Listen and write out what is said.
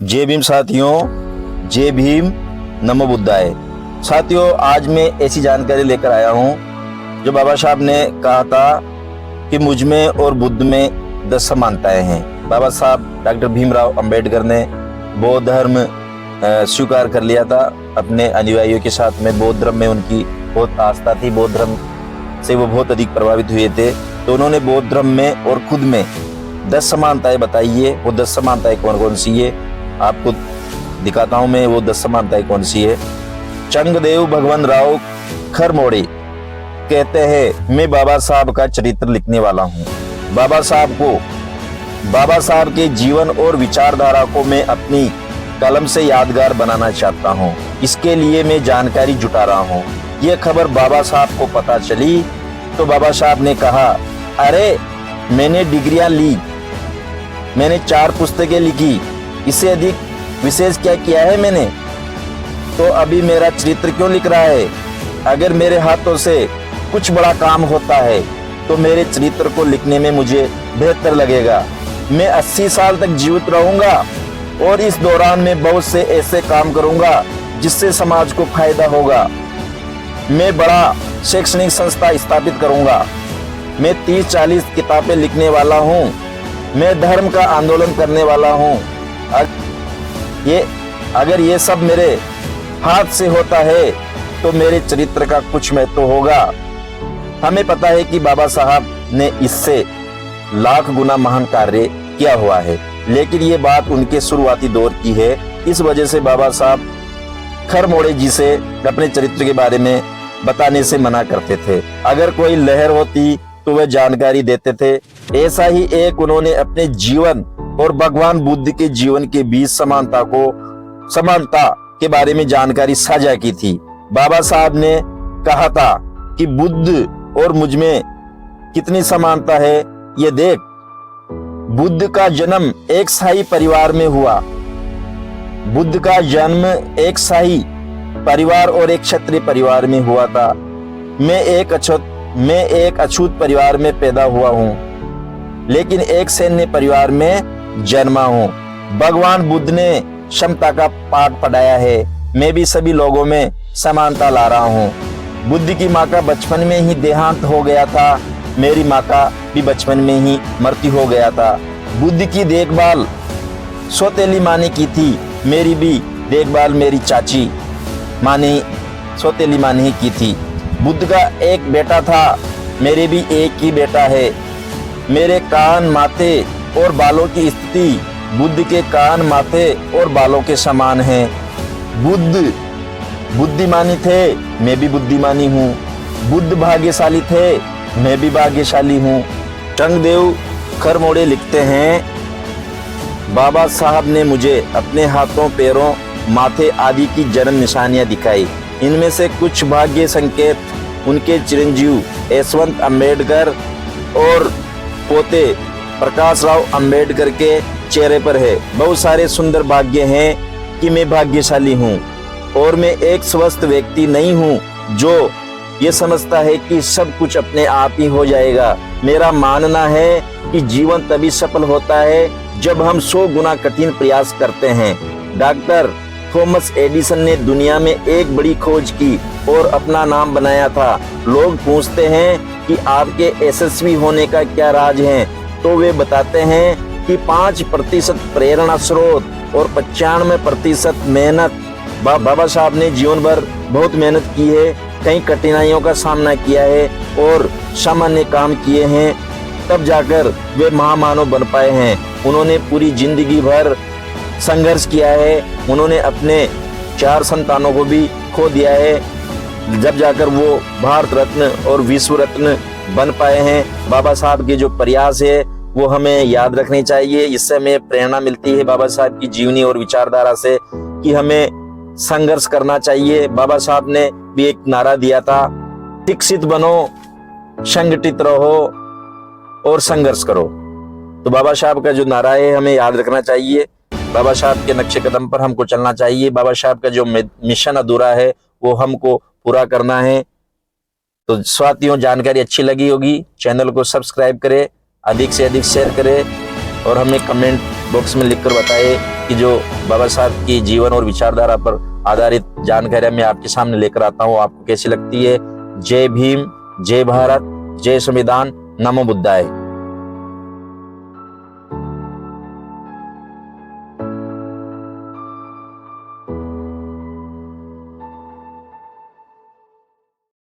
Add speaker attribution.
Speaker 1: जय भीम साथियों, जय भीम, नमो बुद्धाय। साथियों, आज मैं ऐसी जानकारी लेकर आया हूँ जो बाबा साहब ने कहा था कि मुझ में और बुद्ध में 10 समानताएं हैं। बाबा साहब डॉक्टर भीमराव अंबेडकर ने बौद्ध धर्म स्वीकार कर लिया था। अपने अनुयायियों के साथ में बौद्ध धर्म में उनकी बहुत आस्था थी, बौद्ध धर्म से वो बहुत अधिक प्रभावित हुए थे। तो उन्होंने बौद्ध धर्म में और खुद में 10 समानताएं बताई है। वो 10 समानताएं कौन कौन सी है आपको दिखाता हूं मैं। वो 10 समानताएं कौन सी है। चंगदेव भगवान राव खरमोड़ी कहते हैं, मैं बाबा साहब का चरित्र लिखने वाला हूं। बाबा साहब के जीवन और विचारधारा को मैं अपनी कलम से यादगार बनाना चाहता हूं। इसके लिए मैं जानकारी जुटा रहा हूं। यह खबर बाबा साहब को पता चली तो बाबा साहब ने कहा, अरे मैंने डिग्रियां ली, मैंने 4 पुस्तकें लिखी, इससे अधिक विशेष क्या किया है मैंने? तो अभी मेरा चरित्र क्यों लिख रहा है? अगर मेरे हाथों से कुछ बड़ा काम होता है तो मेरे चरित्र को लिखने में मुझे बेहतर लगेगा। मैं 80 साल तक जीवित रहूंगा और इस दौरान मैं बहुत से ऐसे काम करूंगा जिससे समाज को फायदा होगा। मैं बड़ा शैक्षणिक संस्था स्थापित करूंगा। मैं 30-40 किताबें लिखने वाला हूं। मैं धर्म का आंदोलन करने वाला हूं। अगर ये सब मेरे हाथ से होता है तो मेरे चरित्र का कुछ महत्व होगा। हमें पता है कि बाबा साहब ने इससे लाख गुना महान कार्य किया हुआ है, लेकिन ये बात उनके शुरुआती दौर की है। इस वजह से बाबा साहब खरमोड़ी जी से अपने चरित्र के बारे में बताने से मना करते थे। अगर कोई लहर होती तो वह जानकारी देते थे। ऐसा ही एक उन्होंने अपने जीवन और भगवान बुद्ध के जीवन के बीच समानता के बारे में जानकारी साझा की थी। बाबा साहब ने कहा था कि बुद्ध और मुझ में कितनी समानता है ये देख। बुद्ध का जन्म एक शाही परिवार में हुआ। बुद्ध का जन्म एक शाही परिवार और एक क्षत्रिय परिवार में हुआ था। मैं एक अछूत परिवार में पैदा हुआ हूँ, लेकिन एक सैन्य परिवार में जन्मा हूँ। भगवान बुद्ध ने क्षमता का पाठ पढ़ाया है। मैं भी सभी लोगों में समानता ला रहा हूँ। बुद्ध की माँ का बचपन में ही देहांत हो गया था। मेरी माँ का भी बचपन में ही मृत्यु हो गया था। बुद्ध की देखभाल सौतेली माँ ने की थी। मेरी भी देखभाल मेरी चाची माँ ने, सौतेली माँ ने ही की थी। बुद्ध का एक बेटा था, मेरे भी एक ही बेटा है। मेरे कान, माथे और बालों की स्थिति बुद्ध के कान, माथे और बालों के समान है। बुद्ध बुद्धिमानी थे, मैं भी बुद्धिमानी हूँ। बुद्ध भाग्यशाली थे, मैं भी भाग्यशाली हूँ। चंगदेव खरमोड़ी लिखते हैं, बाबा साहब ने मुझे अपने हाथों, पैरों, माथे आदि की जन्म निशानियां दिखाई। इनमें से कुछ भाग्य संकेत उनके चिरंजीव यशवंत अम्बेडकर और पोते प्रकाश राव अंबेडकर के चेहरे पर है। बहुत सारे सुंदर भाग्य हैं कि मैं भाग्यशाली हूँ और मैं एक स्वस्थ व्यक्ति नहीं हूँ जो ये समझता है कि सब कुछ अपने आप ही हो जाएगा। मेरा मानना है कि जीवन तभी सफल होता है जब हम 100 गुना कठिन प्रयास करते हैं। डॉक्टर थॉमस एडिसन ने दुनिया में एक बड़ी खोज की और अपना नाम बनाया था। लोग पूछते हैं कि आपके यशस्वी होने का क्या राज है, तो वे बताते हैं कि 5% प्रेरणा स्रोत और 95% मेहनत। बाबा साहब ने जीवन भर बहुत मेहनत की है, कई कठिनाइयों का सामना किया है और सामान्य काम किए हैं, तब जाकर वे महामानव बन पाए हैं। उन्होंने पूरी जिंदगी भर संघर्ष किया है। उन्होंने अपने 4 संतानों को भी खो दिया है, जब जाकर वो भारत रत्न और विश्व रत्न बन पाए हैं। बाबा साहब के जो प्रयास है वो हमें याद रखने चाहिए। इससे हमें प्रेरणा मिलती है बाबा साहब की जीवनी और विचारधारा से कि हमें संघर्ष करना चाहिए। बाबा साहब ने भी एक नारा दिया था, शिक्षित बनो, संगठित रहो और संघर्ष करो। तो बाबा साहब का जो नारा है हमें याद रखना चाहिए। बाबा साहब के नक्शे कदम पर हमको चलना चाहिए। बाबा साहब का जो मिशन अधूरा है वो हमको पूरा करना है। तो साथियों, जानकारी अच्छी लगी होगी, चैनल को सब्सक्राइब करें, अधिक से अधिक शेयर करें और हमें कमेंट बॉक्स में लिखकर बताएं की जो बाबा साहब की जीवन और विचारधारा पर आधारित जानकारियां मैं आपके सामने लेकर आता हूँ, आपको कैसी लगती है? जय भीम, जय भारत, जय संविधान, नमो बुद्धाय।